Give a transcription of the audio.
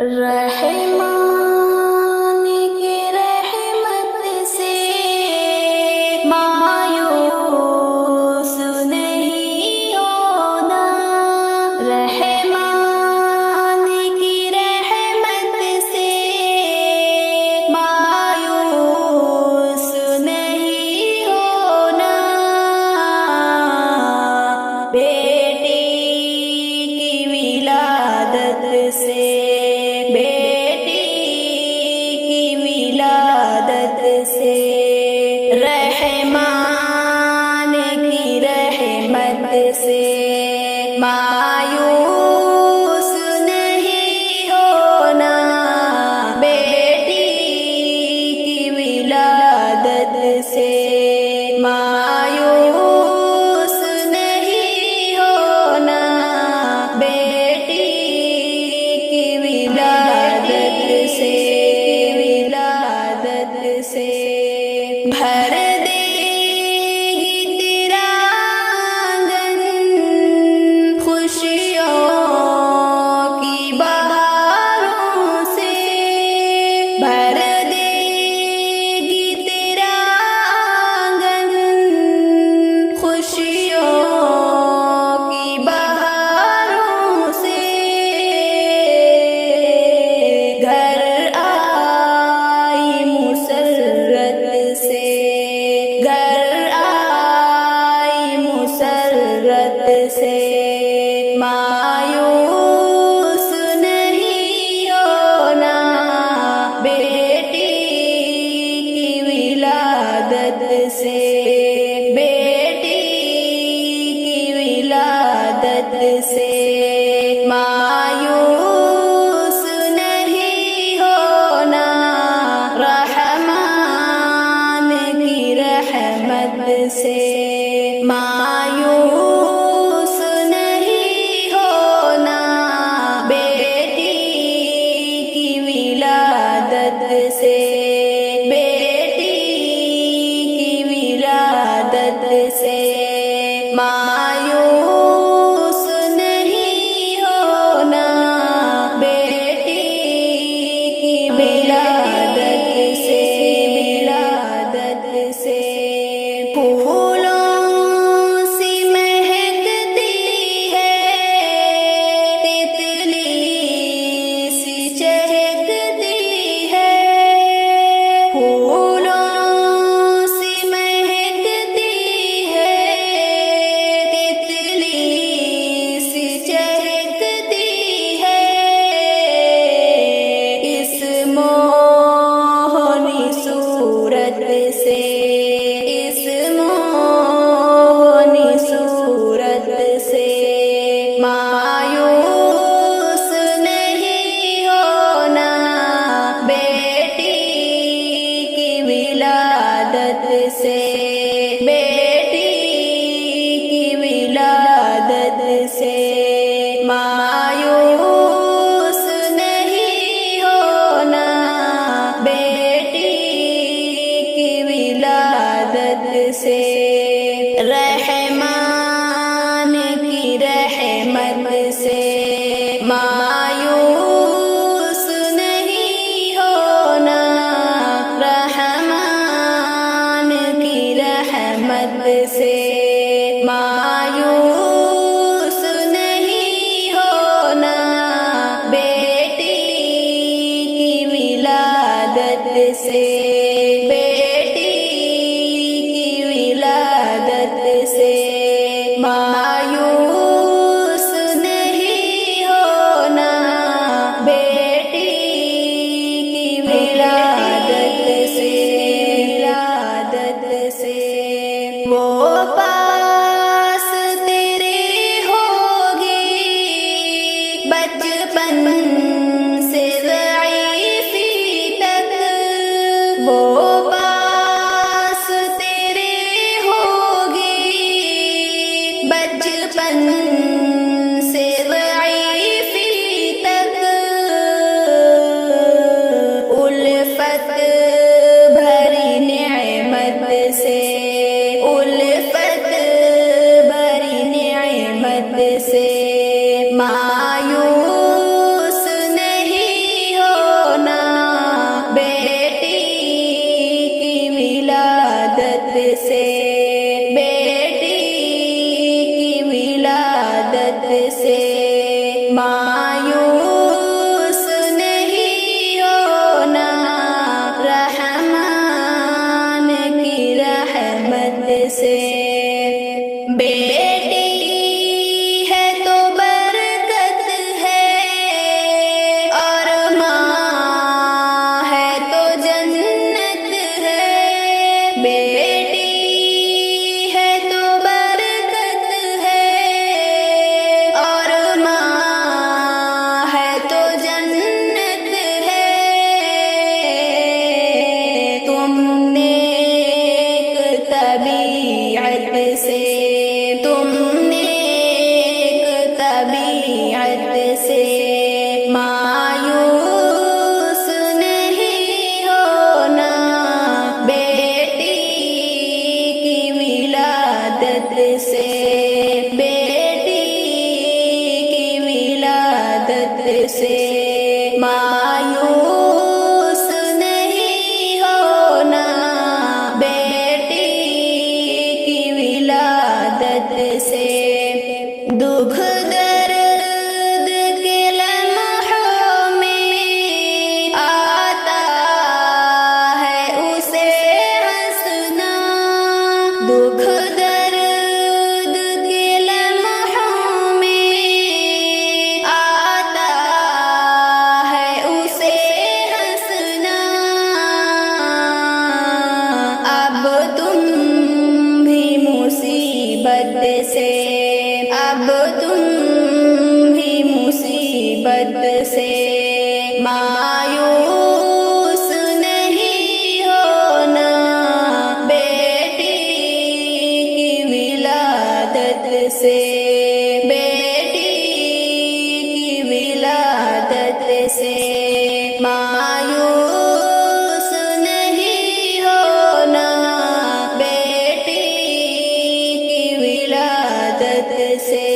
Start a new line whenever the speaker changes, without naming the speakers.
रहमान की रहमत से मायूस नहीं होना। रहमान की रहमत से मायूस नहीं होना। बेटी की विलादत से रहमान की रहमत से मायूस नहीं होना। बेटी की विलादत से मायूस नहीं होना। बेटी की विलादत से भर देगी तेरा आंगन खुशियों की बहारों से। भर देगी तेरा आंगन खुशियों की बहारों से। घर आई मुसर्रत से, घर आई मुसर्रत से मायूस नहीं होना। बेटी की विलादत से, बेटी की विलादत से मायूस नहीं होना। रहमान की रहमत से मायूस नहीं होना। बेटी की विलादत से, बेटी की विलादत से मायूस नहीं होना। बेटी की विलादत से, विलादत से फूलों सी महकती है, तितली सी चहकती है। फूलों सी महकती है, तितली सी चहकती है। इस मोहनी सूरत से, इस मोहनी सूरत से मायूस नहीं होना। बेटी की विलादत से, बेटी की विलादत से मायूस नहीं होना। बेटी की विलादत से रहमान की रहमत से मायूस नहीं होना। रहमान की रहमत से मायूस नहीं होना। बेटी की विलादत से, बेटी की विलादत से मायूस नहीं होना। बेटी की विलादत से, विलादत से वो पास तेरे होगी बचपन से ज़ईफ़ी तक। वो पास तेरे होगी बचपन से ज़ईफ़ी तक। उल्फत भरी नेमत से, उल्फत سے، بیٹی کی ولادت سے مایوس نہیں ہونا، رحمان کی رحمت سے۔ بیٹی ہے تو برکت ہے اور ماں ہے تو جنت ہے، بیٹی ہے تو برکت ہے اور ماں ہے تو جنت ہے۔ تم نیک طبیعت سے، تم نیک طبیعت سے مایوس نہیں ہونا، بیٹی کی ولادت سے، بیٹی کی ولادت سے مایوس نہیں ہونا، بیٹی کی ولادت سے۔ دکھ درد کے لمحوں میں آتا ہے اسے ہنسنا، دکھ درد کے لمحوں میں آتا ہے اسے ہنسنا۔ اب تم بھی مصیبت سے، اب تم بھی مصیبت سے مایوس نہیں ہونا، بیٹی کی ولادت سے، بیٹی کی ولادت سے مایوس نہیں ہونا، بیٹی کی ولادت سے۔